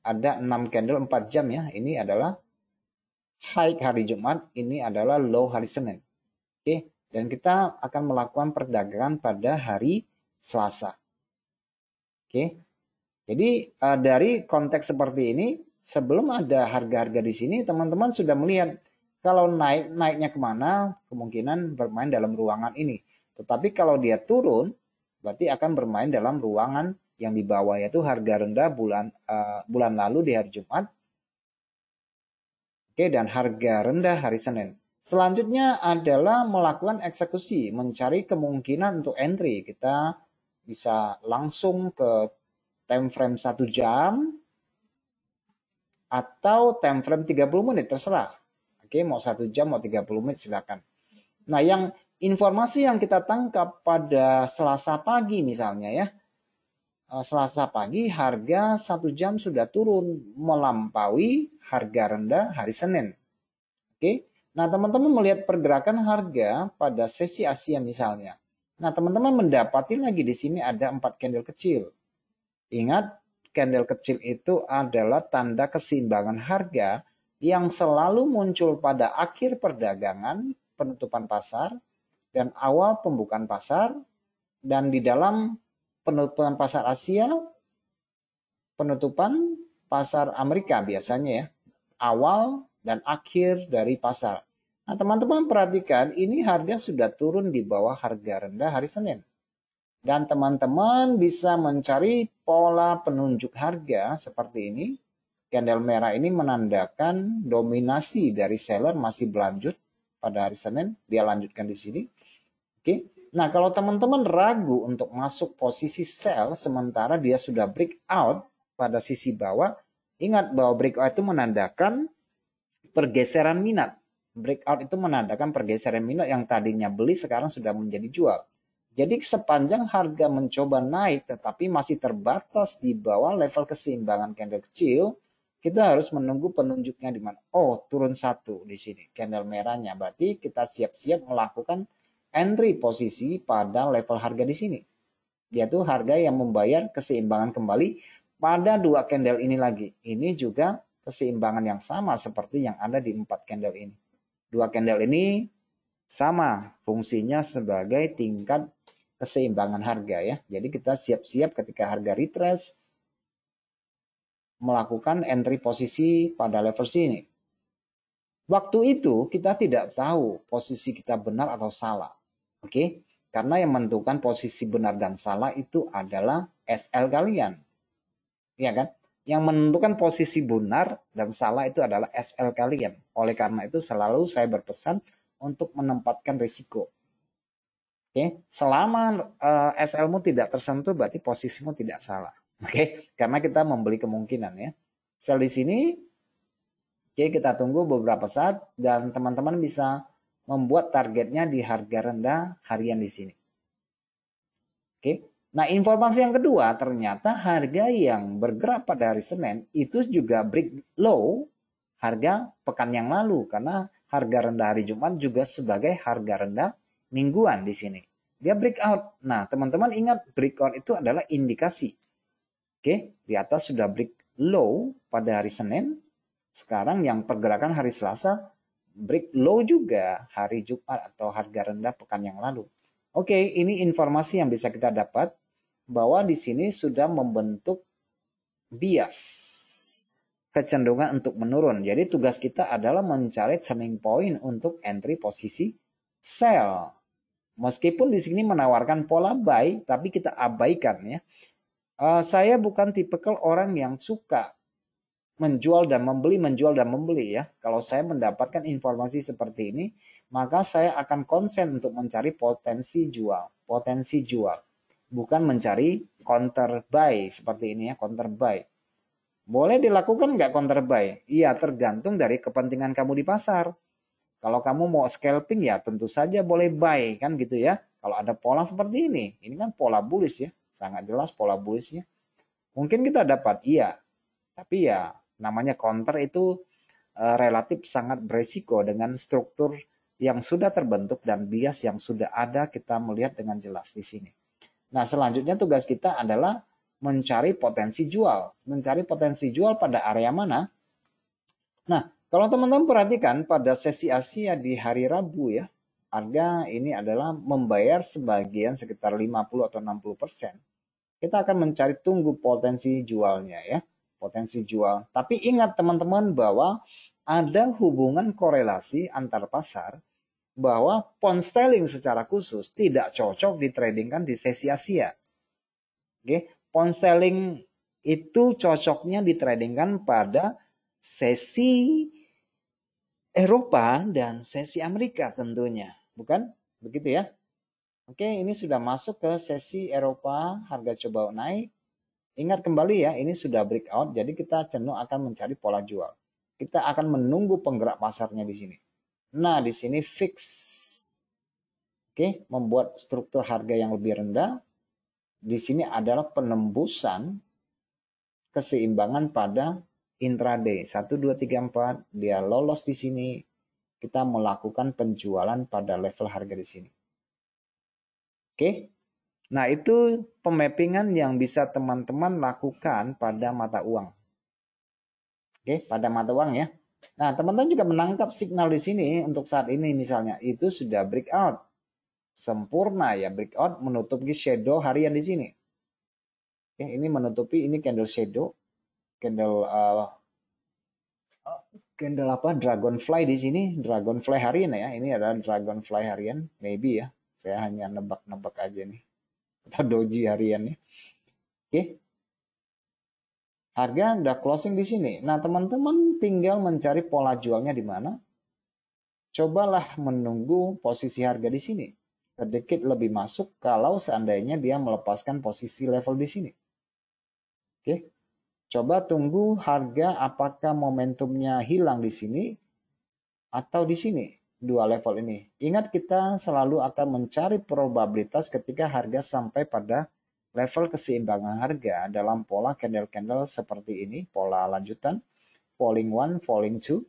Ada 6 candle 4 jam ya. Ini adalah high hari Jumat, ini adalah low hari Senin. Oke, dan kita akan melakukan perdagangan pada hari Selasa. Oke. Jadi dari konteks seperti ini, sebelum ada harga-harga di sini, teman-teman sudah melihat kalau naiknya kemana, kemungkinan bermain dalam ruangan ini. Tetapi kalau dia turun, berarti akan bermain dalam ruangan yang di bawah, yaitu harga rendah bulan lalu di hari Jumat. Oke, dan harga rendah hari Senin. Selanjutnya adalah melakukan eksekusi, mencari kemungkinan untuk entry. Kita bisa langsung ke time frame 1 jam atau time frame 30 menit, terserah. Oke, mau 1 jam, mau 30 menit silakan. Nah, yang informasi yang kita tangkap pada Selasa pagi misalnya ya. Selasa pagi harga 1 jam sudah turun melampaui harga rendah hari Senin. Oke. Nah, teman-teman melihat pergerakan harga pada sesi Asia misalnya. Nah, teman-teman mendapati lagi di sini ada 4 candle kecil. Ingat, candle kecil itu adalah tanda keseimbangan harga yang selalu muncul pada akhir perdagangan, penutupan pasar, dan awal pembukaan pasar, dan di dalam penutupan pasar Asia, penutupan pasar Amerika biasanya ya, awal dan akhir dari pasar. Nah, teman-teman perhatikan ini harga sudah turun di bawah harga rendah hari Senin. Dan teman-teman bisa mencari pola penunjuk harga seperti ini. Candle merah ini menandakan dominasi dari seller masih berlanjut pada hari Senin. Dia lanjutkan di sini. Oke. Nah, kalau teman-teman ragu untuk masuk posisi sell sementara dia sudah breakout pada sisi bawah, ingat bahwa breakout itu menandakan pergeseran minat. Breakout itu menandakan pergeseran minat yang tadinya beli sekarang sudah menjadi jual. Jadi sepanjang harga mencoba naik tetapi masih terbatas di bawah level keseimbangan candle kecil, kita harus menunggu penunjuknya di mana. Oh, turun 1 di sini candle merahnya. Berarti kita siap-siap melakukan entry posisi pada level harga di sini. Yaitu harga yang membayar keseimbangan kembali pada 2 candle ini lagi. Ini juga keseimbangan yang sama seperti yang ada di 4 candle ini. 2 candle ini sama fungsinya sebagai tingkat keseimbangan harga ya. Jadi kita siap-siap ketika harga retrace melakukan entry posisi pada level sini. Waktu itu kita tidak tahu posisi kita benar atau salah. Oke? Karena yang menentukan posisi benar dan salah itu adalah SL kalian. Ya kan? Yang menentukan posisi benar dan salah itu adalah SL kalian. Oleh karena itu selalu saya berpesan untuk menempatkan risiko. Oke, selama SL-mu tidak tersentuh berarti posisimu tidak salah. Oke, karena kita membeli kemungkinan ya. Sell di sini. Oke, kita tunggu beberapa saat dan teman-teman bisa membuat targetnya di harga rendah harian di sini. Oke. Nah, informasi yang kedua, ternyata harga yang bergerak pada hari Senin itu juga break low harga pekan yang lalu karena harga rendah hari Jumat juga sebagai harga rendah mingguan di sini. Dia breakout. Nah, teman-teman ingat breakout itu adalah indikasi. Oke, di atas sudah break low pada hari Senin. Sekarang yang pergerakan hari Selasa break low juga hari Jumat atau harga rendah pekan yang lalu. Oke, ini informasi yang bisa kita dapat bahwa di sini sudah membentuk bias kecenderungan untuk menurun. Jadi tugas kita adalah mencari turning point untuk entry posisi sell. Meskipun di sini menawarkan pola buy, tapi kita abaikan ya. Saya bukan tipikal orang yang suka menjual dan membeli, menjual dan membeli ya. Kalau saya mendapatkan informasi seperti ini, maka saya akan konsen untuk mencari potensi jual, bukan mencari counter buy seperti ini ya, counter buy. Boleh dilakukan nggak counter buy? Iya, tergantung dari kepentingan kamu di pasar. Kalau kamu mau scalping ya tentu saja boleh buy kan gitu ya. Kalau ada pola seperti ini kan pola bullish ya, sangat jelas pola bullishnya. Mungkin kita dapat iya, tapi ya namanya counter itu relatif sangat beresiko dengan struktur yang sudah terbentuk dan bias yang sudah ada kita melihat dengan jelas di sini. Nah, selanjutnya tugas kita adalah mencari potensi jual. Mencari potensi jual pada area mana? Nah, kalau teman-teman perhatikan pada sesi Asia di hari Rabu ya, harga ini adalah membayar sebagian sekitar 50 atau 60%. kita akan mencari tunggu potensi jualnya ya. Potensi jual. Tapi ingat teman-teman bahwa ada hubungan korelasi antar pasar bahwa pound sterling secara khusus tidak cocok ditradingkan di sesi Asia. Oke, pound sterling itu cocoknya ditradingkan pada sesi Eropa dan sesi Amerika tentunya. Bukan? Begitu ya. Oke, ini sudah masuk ke sesi Eropa, harga coba naik. Ingat kembali ya, ini sudah breakout, jadi kita cenderung akan mencari pola jual. Kita akan menunggu penggerak pasarnya di sini. Nah, di sini fix. Oke, membuat struktur harga yang lebih rendah. Di sini adalah penembusan keseimbangan pada intraday. 1, 2, 3, 4, dia lolos di sini. Kita melakukan penjualan pada level harga di sini. Oke. Nah, itu pemappingan yang bisa teman-teman lakukan pada mata uang. Oke, pada mata uang ya. Nah, teman-teman juga menangkap signal di sini untuk saat ini misalnya itu sudah breakout. Sempurna ya breakout menutupi shadow harian di sini. Oke, ini menutupi ini candle shadow, candle apa? Dragonfly di sini, dragonfly harian ya. Ini adalah dragonfly harian, maybe ya. Saya hanya nebak-nebak aja nih. Doji harian nih. Oke. Harga udah closing di sini. Nah, teman-teman tinggal mencari pola jualnya di mana. Cobalah menunggu posisi harga di sini. Sedikit lebih masuk kalau seandainya dia melepaskan posisi level di sini. Oke. Coba tunggu harga apakah momentumnya hilang di sini atau di sini. Dua level ini. Ingat kita selalu akan mencari probabilitas ketika harga sampai pada level keseimbangan harga dalam pola candle-candle seperti ini, pola lanjutan, falling one, falling two,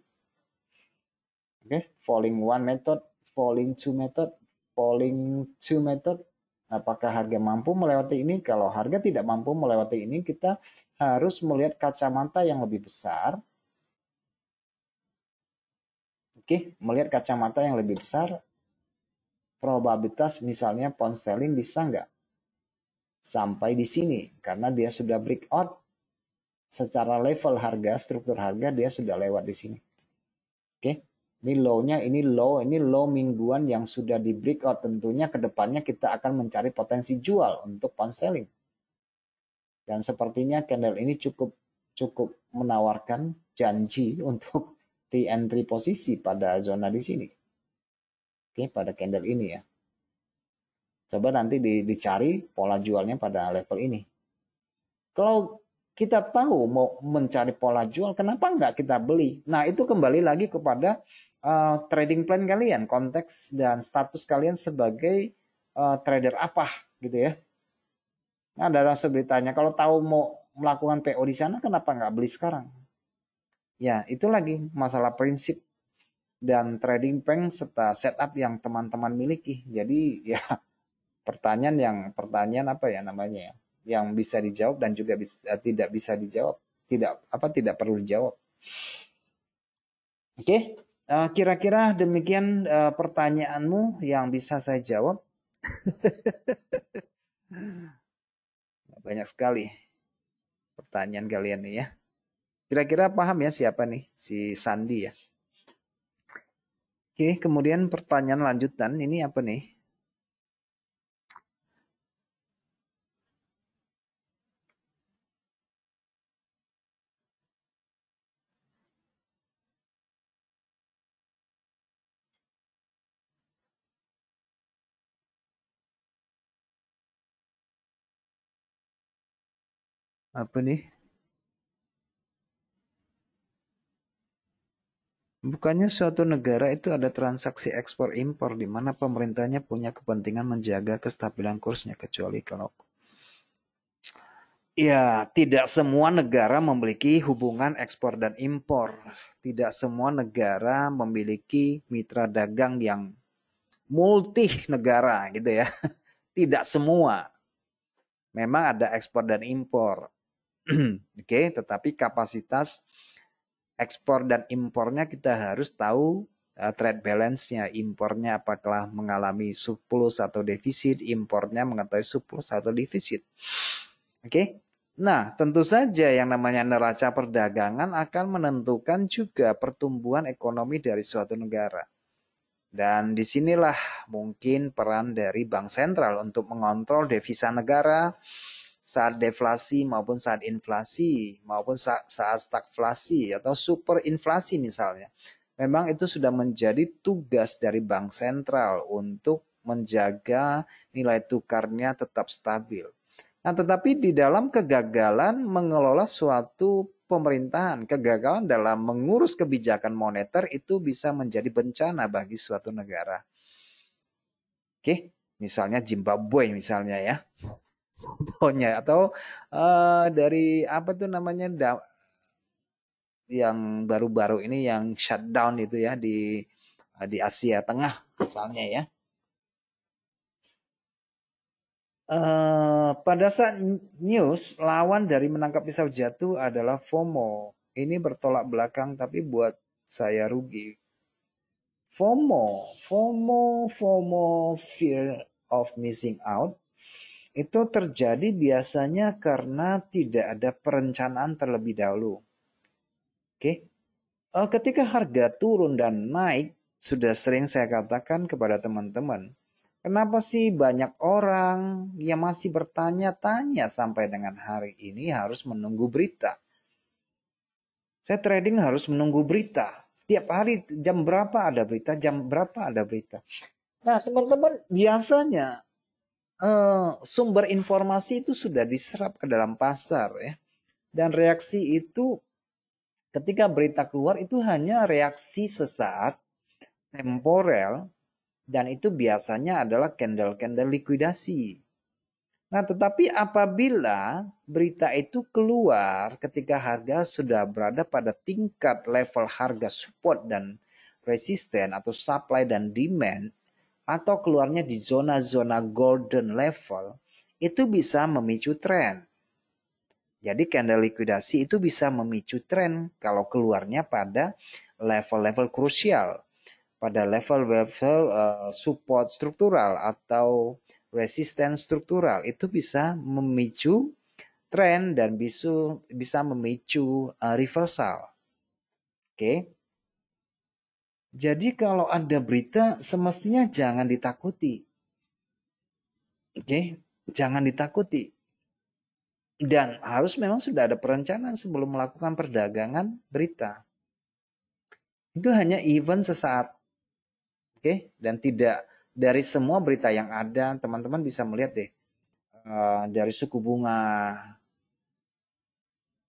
falling one method, falling two method, falling two method. Apakah harga mampu melewati ini? Kalau harga tidak mampu melewati ini, kita harus melihat kacamata yang lebih besar. Melihat kacamata yang lebih besar, probabilitas misalnya pound sterling bisa nggak sampai di sini karena dia sudah breakout secara level harga, struktur harga dia sudah lewat di sini. Ini low-nya, ini low mingguan yang sudah di breakout. Tentunya kedepannya kita akan mencari potensi jual untuk pound sterling. Dan sepertinya candle ini cukup menawarkan janji untuk di entry posisi pada zona di sini. Pada candle ini ya. Coba nanti dicari pola jualnya pada level ini. Kalau kita tahu mau mencari pola jual, kenapa nggak kita beli? Nah, itu kembali lagi kepada trading plan kalian, konteks dan status kalian sebagai trader apa gitu ya. Nah, ada rasa beritanya, kalau tahu mau melakukan PO di sana, kenapa nggak beli sekarang? Ya, itu lagi masalah prinsip dan trading plan serta setup yang teman-teman miliki. Jadi ya pertanyaan apa ya namanya ya, yang bisa dijawab dan juga tidak bisa dijawab, tidak perlu dijawab. Oke, kira-kira demikian pertanyaanmu yang bisa saya jawab. Banyak sekali pertanyaan kalian nih ya. Kira-kira paham ya siapa nih si Sandi ya. Oke, kemudian pertanyaan lanjutan ini apa nih? Apa nih? Bukannya suatu negara itu ada transaksi ekspor impor di mana pemerintahnya punya kepentingan menjaga kestabilan kursnya kecuali kalau ya, tidak semua negara memiliki hubungan ekspor dan impor. Tidak semua negara memiliki mitra dagang yang multi negara gitu ya. Tidak semua. Memang ada ekspor dan impor. Tetapi kapasitas ekspor dan impornya kita harus tahu trade balance-nya. Impornya apakah mengalami surplus atau defisit, impornya mengetahui surplus atau defisit. Oke. Nah, tentu saja yang namanya neraca perdagangan akan menentukan juga pertumbuhan ekonomi dari suatu negara. Dan disinilah mungkin peran dari bank sentral untuk mengontrol devisa negara saat deflasi maupun saat inflasi maupun saat stagflasi atau superinflasi misalnya. Memang itu sudah menjadi tugas dari bank sentral untuk menjaga nilai tukarnya tetap stabil. Nah, tetapi di dalam kegagalan mengelola suatu pemerintahan, kegagalan dalam mengurus kebijakan moneter itu bisa menjadi bencana bagi suatu negara. Oke, misalnya Zimbabwe misalnya ya. Contohnya atau dari apa tuh namanya yang baru-baru ini yang shutdown itu ya di Asia Tengah misalnya ya. Pada saat news, lawan dari menangkap pisau jatuh adalah FOMO. Ini bertolak belakang tapi buat saya rugi. FOMO, fear of missing out, itu terjadi biasanya karena tidak ada perencanaan terlebih dahulu. Oke, ketika harga turun dan naik, sudah sering saya katakan kepada teman-teman, kenapa sih banyak orang yang masih bertanya-tanya sampai dengan hari ini harus menunggu berita? Saya trading harus menunggu berita. Setiap hari jam berapa ada berita, jam berapa ada berita. Nah, teman-teman, biasanya sumber informasi itu sudah diserap ke dalam pasar ya. Dan reaksi itu ketika berita keluar itu hanya reaksi sesaat, temporel, dan itu biasanya adalah candle-candle likuidasi. Nah, tetapi apabila berita itu keluar ketika harga sudah berada pada tingkat level harga support dan resisten atau supply dan demand, atau keluarnya di zona-zona golden level, itu bisa memicu tren. Jadi candle likuidasi itu bisa memicu tren kalau keluarnya pada level-level krusial, pada level-level support struktural atau resisten struktural, itu bisa memicu tren dan bisa memicu reversal. Oke. Jadi kalau ada berita semestinya jangan ditakuti. Oke, jangan ditakuti. Dan harus memang sudah ada perencanaan sebelum melakukan perdagangan berita. Itu hanya event sesaat. Oke, dan tidak dari semua berita yang ada, teman-teman bisa melihat deh. Dari suku bunga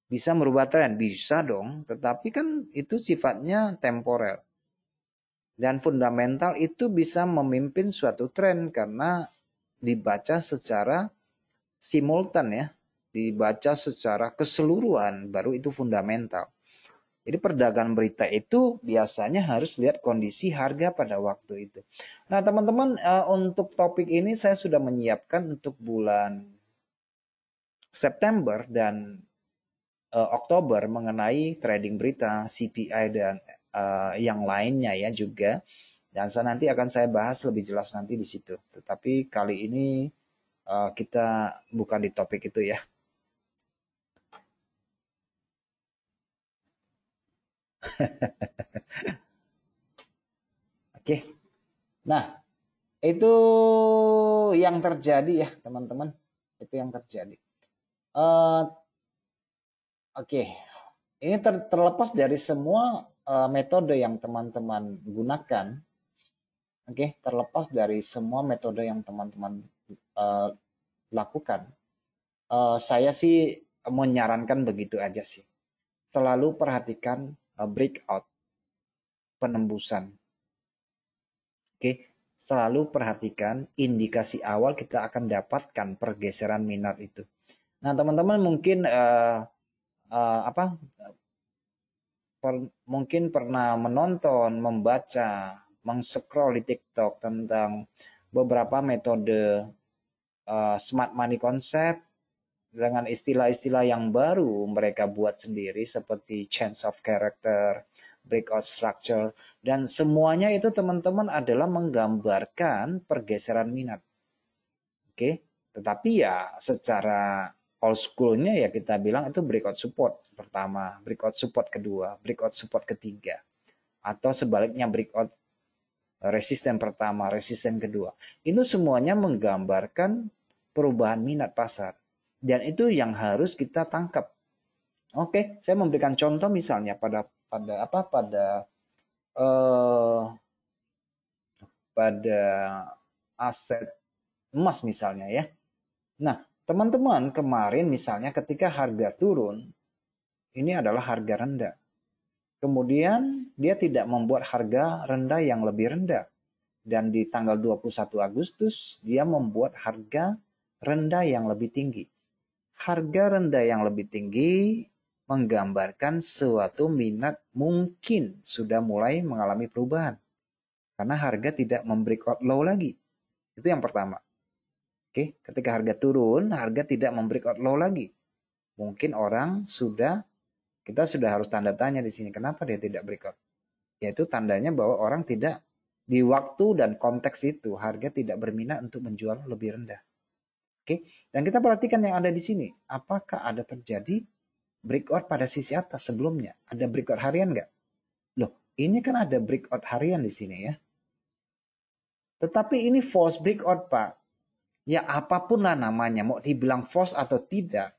bisa merubah tren, bisa dong. Tetapi kan itu sifatnya temporer. Dan fundamental itu bisa memimpin suatu tren karena dibaca secara simultan ya. Dibaca secara keseluruhan, baru itu fundamental. Jadi perdagangan berita itu biasanya harus lihat kondisi harga pada waktu itu. Nah teman-teman, untuk topik ini saya sudah menyiapkan untuk bulan September dan Oktober mengenai trading berita, CPI dan yang lainnya ya juga. Dan nanti akan saya bahas lebih jelas nanti di situ. Tetapi kali ini kita bukan di topik itu ya. Oke. Nah, itu yang terjadi ya, teman-teman. Itu yang terjadi. Oke. Ini terlepas dari semua metode yang teman-teman gunakan. Oke, terlepas dari semua metode yang teman-teman lakukan. Saya sih menyarankan begitu aja sih. Selalu perhatikan breakout, penembusan. Oke, selalu perhatikan indikasi awal kita akan dapatkan pergeseran minat itu. Nah, teman-teman mungkin mungkin pernah menonton, membaca, meng-scroll di TikTok tentang beberapa metode smart money concept dengan istilah-istilah yang baru mereka buat sendiri seperti change of character, breakout structure, dan semuanya itu teman-teman adalah menggambarkan pergeseran minat. Oke, tetapi ya secara old schoolnya ya kita bilang itu breakout support pertama, breakout support kedua, breakout support ketiga. Atau sebaliknya breakout resisten pertama, resisten kedua. Itu semuanya menggambarkan perubahan minat pasar. Dan itu yang harus kita tangkap. Oke, saya memberikan contoh misalnya eh, pada aset emas misalnya ya. Nah, teman-teman kemarin misalnya ketika harga turun, ini adalah harga rendah. Kemudian dia tidak membuat harga rendah yang lebih rendah. Dan di tanggal 21 Agustus dia membuat harga rendah yang lebih tinggi. Harga rendah yang lebih tinggi menggambarkan suatu minat mungkin sudah mulai mengalami perubahan. Karena harga tidak membreakout low lagi. Itu yang pertama. Oke, ketika harga turun, harga tidak membreakout low lagi. Mungkin kita sudah harus tanda tanya di sini. Kenapa dia tidak breakout? Yaitu tandanya bahwa orang tidak di waktu dan konteks itu harga tidak berminat untuk menjual lebih rendah. Oke, dan kita perhatikan yang ada di sini. Apakah ada terjadi breakout pada sisi atas sebelumnya? Ada breakout harian nggak? Loh, ini kan ada breakout harian di sini ya. Tetapi ini false breakout, Pak. Ya apapun lah namanya, mau dibilang false atau tidak,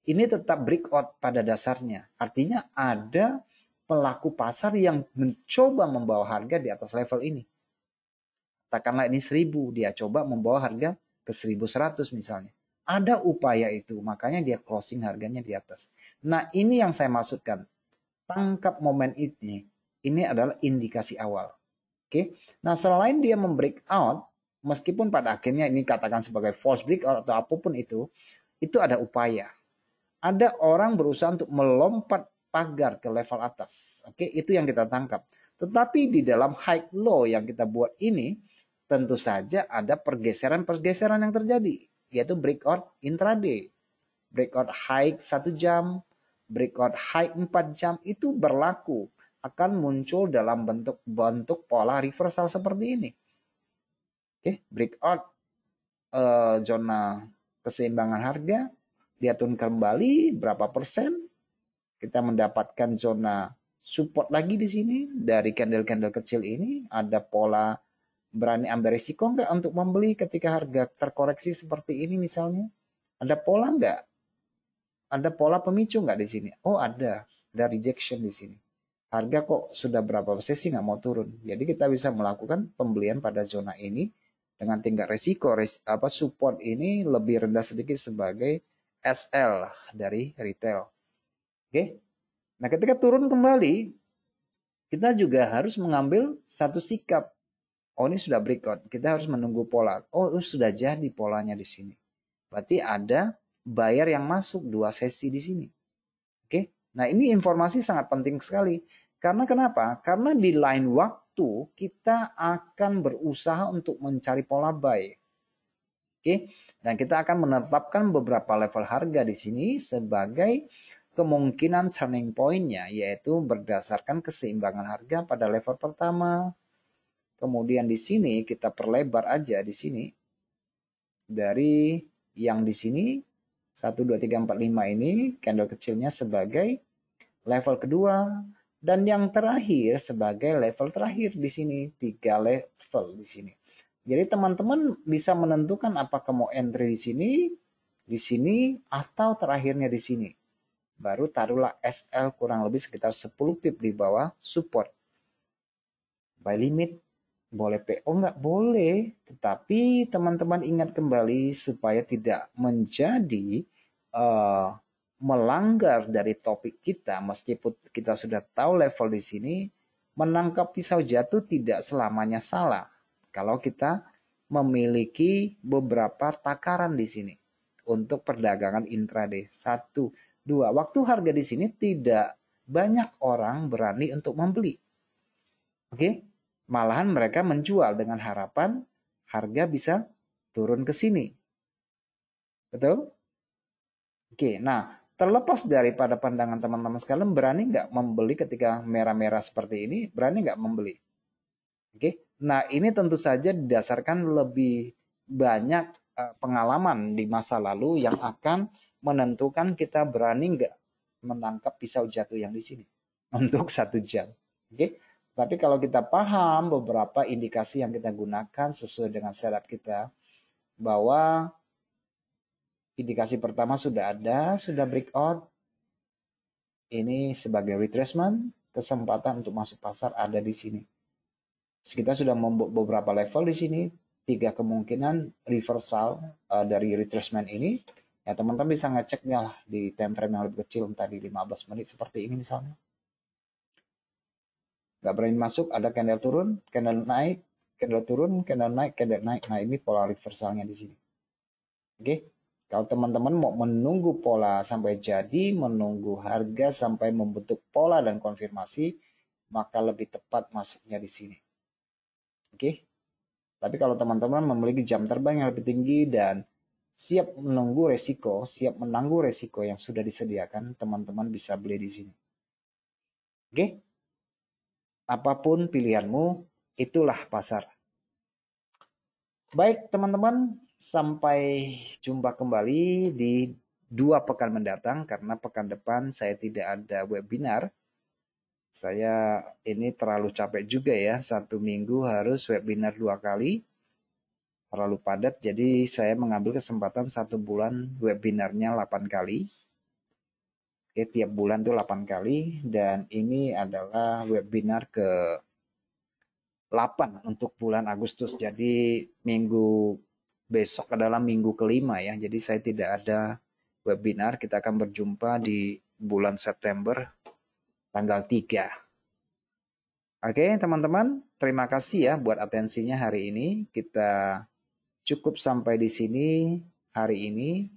ini tetap breakout pada dasarnya. Artinya ada pelaku pasar yang mencoba membawa harga di atas level ini. Katakanlah ini 1000, dia coba membawa harga ke 1100 misalnya. Ada upaya itu, makanya dia closing harganya di atas. Nah ini yang saya maksudkan. Tangkap momen ini adalah indikasi awal. Oke. Nah, selain dia membreakout, meskipun pada akhirnya ini katakan sebagai false breakout atau apapun itu ada upaya. Ada orang berusaha untuk melompat pagar ke level atas. Oke, itu yang kita tangkap. Tetapi di dalam high low yang kita buat ini, tentu saja ada pergeseran-pergeseran yang terjadi, yaitu breakout intraday. Breakout high 1 jam, breakout high 4 jam itu berlaku, akan muncul dalam bentuk pola reversal seperti ini. Oke, breakout zona keseimbangan harga, dia turun kembali berapa persen, kita mendapatkan zona support lagi di sini dari candle-candle kecil ini, ada pola berani ambil risiko nggak untuk membeli ketika harga terkoreksi seperti ini misalnya, ada pola nggak? Ada pola pemicu nggak di sini? Oh ada rejection di sini. Harga kok sudah berapa sesi nggak mau turun. Jadi kita bisa melakukan pembelian pada zona ini dengan tingkat risiko support ini lebih rendah sedikit sebagai SL dari retail. Oke. Nah, ketika turun kembali, kita juga harus mengambil satu sikap. Oh, ini sudah breakout. Kita harus menunggu pola. Oh, sudah jadi polanya di sini. Berarti ada buyer yang masuk 2 sesi di sini. Oke. Nah, ini informasi sangat penting sekali. Karena kenapa? Karena di lain waktu kita akan berusaha untuk mencari pola buy. Oke. Dan kita akan menetapkan beberapa level harga di sini sebagai kemungkinan turning point-nya, yaitu berdasarkan keseimbangan harga pada level pertama. Kemudian di sini kita perlebar aja di sini. Dari yang di sini 1, 2, 3, 4, 5 ini candle kecilnya sebagai level kedua. Dan yang terakhir sebagai level terakhir di sini. 3 level di sini. Jadi teman-teman bisa menentukan apakah mau entry di sini, atau terakhirnya di sini. Baru taruhlah SL kurang lebih sekitar 10 pip di bawah support. Buy limit boleh PO nggak? Boleh. Tetapi teman-teman ingat kembali supaya tidak menjadi melanggar dari topik kita, meskipun kita sudah tahu level di sini, menangkap pisau jatuh tidak selamanya salah. Kalau kita memiliki beberapa takaran di sini untuk perdagangan intraday. 1, 2, waktu harga di sini tidak banyak orang berani untuk membeli. Oke, malahan mereka menjual dengan harapan harga bisa turun ke sini. Betul? Oke, nah terlepas daripada pandangan teman-teman sekalian, berani nggak membeli ketika merah-merah seperti ini? Berani nggak membeli? Oke, nah ini tentu saja didasarkan lebih banyak pengalaman di masa lalu yang akan menentukan kita berani nggak menangkap pisau jatuh yang di sini untuk 1 jam. Oke, tapi kalau kita paham beberapa indikasi yang kita gunakan sesuai dengan setup kita, bahwa indikasi pertama sudah ada, sudah breakout, ini sebagai retracement, kesempatan untuk masuk pasar ada di sini. Kita sudah membuat beberapa level di sini, 3 kemungkinan reversal dari retracement ini. Ya teman-teman bisa ngeceknya lah di time frame yang lebih kecil, tadi 15 menit seperti ini misalnya. Nggak berani masuk, ada candle turun, candle naik, candle turun, candle naik, candle naik. Nah ini pola reversalnya di sini. Oke, kalau teman-teman mau menunggu pola sampai jadi, menunggu harga sampai membentuk pola dan konfirmasi, maka lebih tepat masuknya di sini. Oke, tapi kalau teman-teman memiliki jam terbang yang lebih tinggi dan siap menunggu resiko, siap menanggung resiko yang sudah disediakan, teman-teman bisa beli di sini. Oke, apapun pilihanmu, itulah pasar. Baik teman-teman, sampai jumpa kembali di 2 pekan mendatang, karena pekan depan saya tidak ada webinar. Saya ini terlalu capek juga ya, 1 minggu harus webinar 2 kali. Terlalu padat, jadi saya mengambil kesempatan 1 bulan webinarnya 8 kali. Oke, tiap bulan tuh 8 kali, dan ini adalah webinar ke 8 untuk bulan Agustus. Jadi minggu besok adalah minggu kelima ya. Jadi saya tidak ada webinar. Kita akan berjumpa di bulan September tanggal 3. Oke teman-teman, terima kasih ya buat atensinya hari ini. Kita cukup sampai di sini hari ini.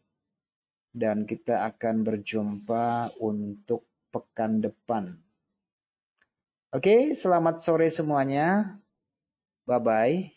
Dan kita akan berjumpa untuk pekan depan. Oke, selamat sore semuanya. Bye-bye.